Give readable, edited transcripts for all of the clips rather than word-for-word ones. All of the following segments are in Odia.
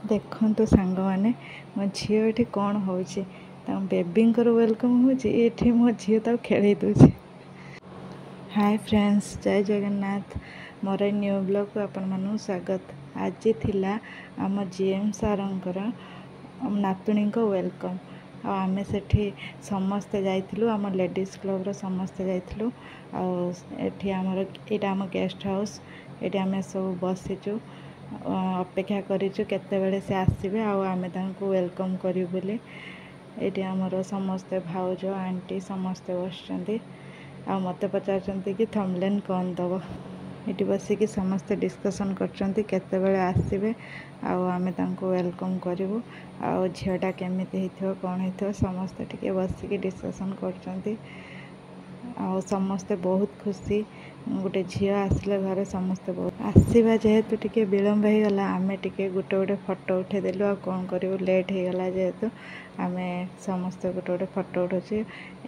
ଦେଖନ୍ତୁ ସାଙ୍ଗମାନେ, ମୋ ଝିଅ ଏଠି କ'ଣ ହେଉଛି। ତାଙ୍କ ବେବିଙ୍କର ୱେଲକମ୍ ହେଉଛି, ଏଠି ମୋ ଝିଅ ତାକୁ ଖେଳେଇ ଦେଉଛି। ହାଏ ଫ୍ରେଣ୍ଡସ୍, ଜୟ ଜଗନ୍ନାଥ। ମୋର ଏ ନ୍ୟୁ ବ୍ଲଗ୍କୁ ଆପଣମାନଙ୍କୁ ସ୍ୱାଗତ। ଆଜି ଥିଲା ଆମ GM ସାର୍ଙ୍କର ନାତୁଣୀଙ୍କ ୱେଲକମ୍। ଆଉ ଆମେ ସେଠି ସମସ୍ତେ ଯାଇଥିଲୁ, ଆମ ଲେଡ଼ିଜ୍ କ୍ଲବ୍ର ସମସ୍ତେ ଯାଇଥିଲୁ। ଆଉ ଏଠି ଏଇଟା ଆମ ଗେଷ୍ଟ ହାଉସ୍। ଏଠି ଆମେ ସବୁ ବସିଛୁ, ଅପେକ୍ଷା କରିଛୁ କେତେବେଳେ ସେ ଆସିବେ ଆଉ ଆମେ ତାଙ୍କୁ ୱେଲକମ୍ କରିବୁ ବୋଲି। ଏଇଠି ଆମର ସମସ୍ତେ ଭାଉଜ ଆଣ୍ଟି ସମସ୍ତେ ବସିଛନ୍ତି ଆଉ ମୋତେ ପଚାରୁଛନ୍ତି କି ଥମ୍ବନେଲ୍ କ'ଣ ଦେବ। ଏଠି ବସିକି ସମସ୍ତେ ଡିସ୍କସନ୍ କରୁଛନ୍ତି କେତେବେଳେ ଆସିବେ ଆଉ ଆମେ ତାଙ୍କୁ ୱେଲକମ୍ କରିବୁ। ଆଉ ଝିଅଟା କେମିତି ହେଇଥିବ କ'ଣ ହେଇଥିବ ସମସ୍ତେ ଟିକେ ବସିକି ଡିସ୍କସନ୍ କରୁଛନ୍ତି। ଆଉ ସମସ୍ତେ ବହୁତ ଖୁସି, ଗୋଟେ ଝିଅ ଆସିଲେ ଘରେ ସମସ୍ତେ ବହୁତ ଆସିବା। ଯେହେତୁ ଟିକେ ବିଳମ୍ବ ହେଇଗଲା, ଆମେ ଟିକେ ଗୋଟେ ଫଟୋ ଉଠାଇଦେଲୁ। ଆଉ କ'ଣ କରିବୁ, ଲେଟ୍ ହେଇଗଲା ଯେହେତୁ ଆମେ ସମସ୍ତେ ଗୋଟେ ଫଟୋ ଉଠାଉଛୁ।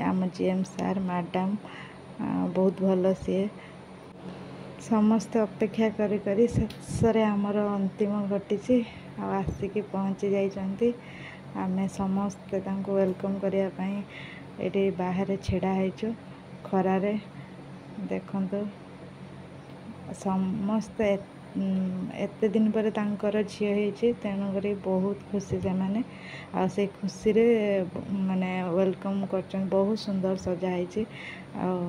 ଆମ GM ସାର୍ ମ୍ୟାଡ଼ାମ୍ ବହୁତ ଭଲ, ସିଏ ସମସ୍ତେ ଅପେକ୍ଷା କରି ଶେଷରେ ଆମର ଅନ୍ତିମ ଘଟିଛି ଆଉ ଆସିକି ପହଞ୍ଚି ଯାଇଛନ୍ତି। ଆମେ ସମସ୍ତେ ତାଙ୍କୁ ୱେଲକମ୍ କରିବା ପାଇଁ ଏଠି ବାହାରେ ଛିଡ଼ା ହେଇଛୁ ଖରାରେ। ଦେଖନ୍ତୁ ସମସ୍ତେ ଏତେ ଦିନ ପରେ ତାଙ୍କର ଝିଅ ହେଇଛି, ତେଣୁକରି ବହୁତ ଖୁସି ସେମାନେ। ଆଉ ସେଇ ଖୁସିରେ ମାନେ ୱେଲକମ୍ କରୁଛନ୍ତି। ବହୁତ ସୁନ୍ଦର ସଜା ହେଇଛି ଆଉ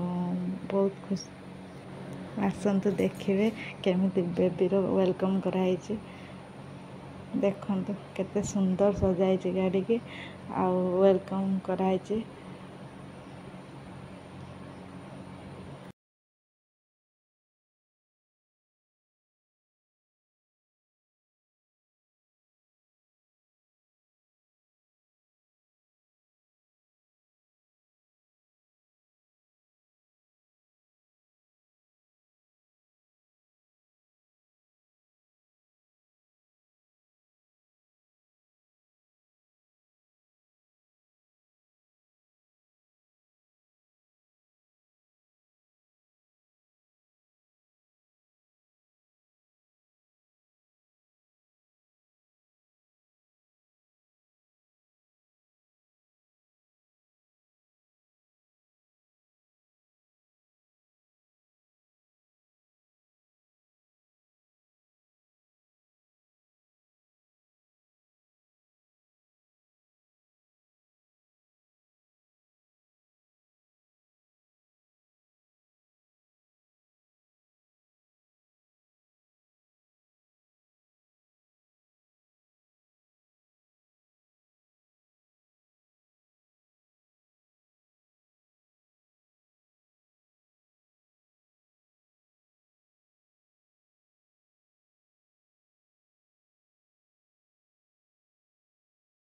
ବହୁତ ଖୁସି। ଆସନ୍ତୁ ଦେଖିବେ କେମିତି ବେବିର ୱେଲକମ୍ କରାହେଇଛି। ଦେଖନ୍ତୁ କେତେ ସୁନ୍ଦର ସଜା ହେଇଛି ଗାଡ଼ିକି ଆଉ ୱେଲକମ୍ କରାହେଇଛି।